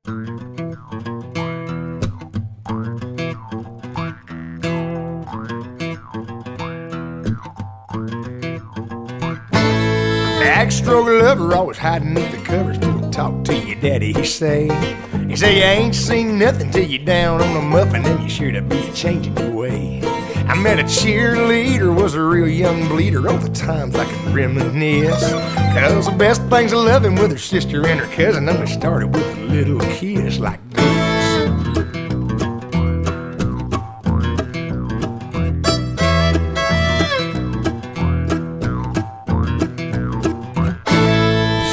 Backstroke lover, always hiding under the covers till I talk to your daddy, he say. He say you ain't seen nothing till you're down on a muffin and you sure to be changing your way. I met a cheerleader, was a real young bleeder, all the times I can reminisce. Cause the best things of loving with her sister and her cousin only started with a little kiss like this.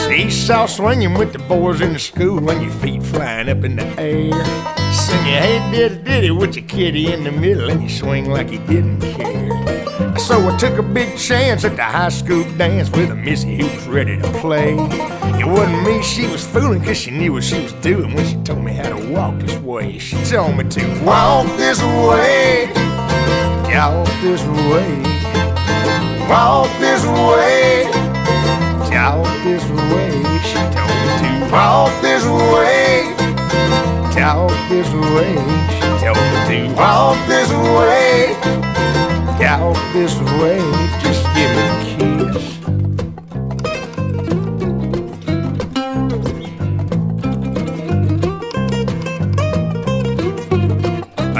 Seesaw swinging with the boys in the school and your feet flying up in the air. Sing your hey diddy diddy with your kitty in the middle and you swing like you didn't care. So I took a big chance at the high school dance with a missy who was ready to play. It wasn't me she was fooling cause she knew what she was doing when she told me how to walk this way. She told me to walk this way, walk this way, walk this way. Talk this way, she told me to walk this way. Talk this way, she told me to walk this way. Talk this way, just give me a kiss.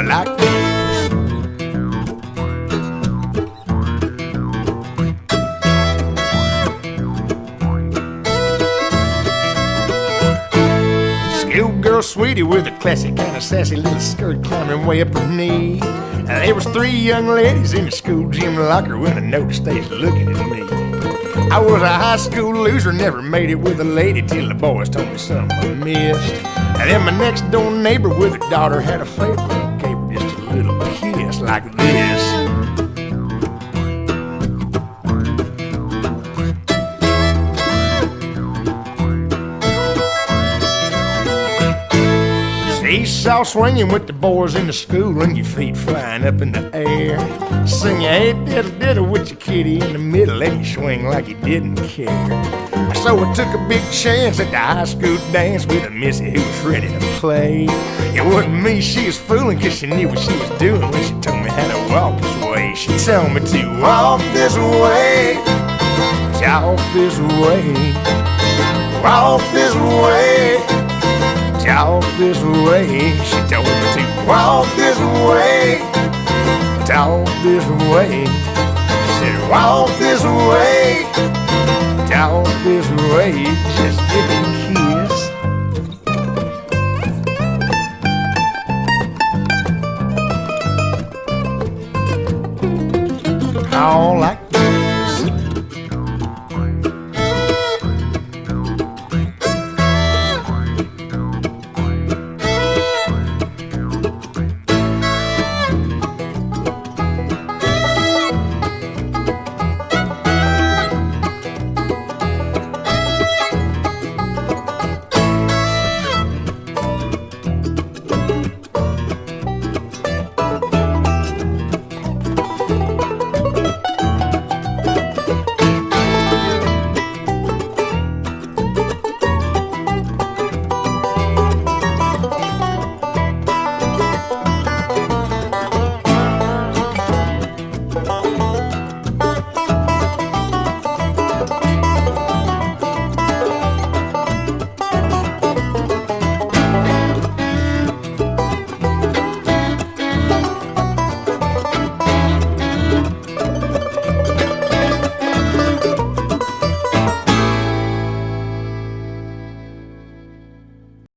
Like this. Girl sweetie with a classy kind of sassy little skirt climbing way up her knee. There was 3 young ladies in the school gym locker when I noticed they was looking at me. I was a high school loser, never made it with a lady till the boys told me something I missed. And then my next door neighbor with her daughter had a favorite, gave her just a little kiss like this. Seesaw swinging with the boys in the school and your feet flying up in the air. Sing your hey diddle diddle with your kitty in the middle and you swing like you didn't care. So I took a big chance at the high school dance with a missy who was ready to play. It wasn't me she was fooling cause she knew what she was doing when she told me how to walk this way. She told me to walk this way, talk this way, walk this way. Talk this way, she told me to walk this way. Talk this way, she said walk this way. Talk this way, just give me a kiss.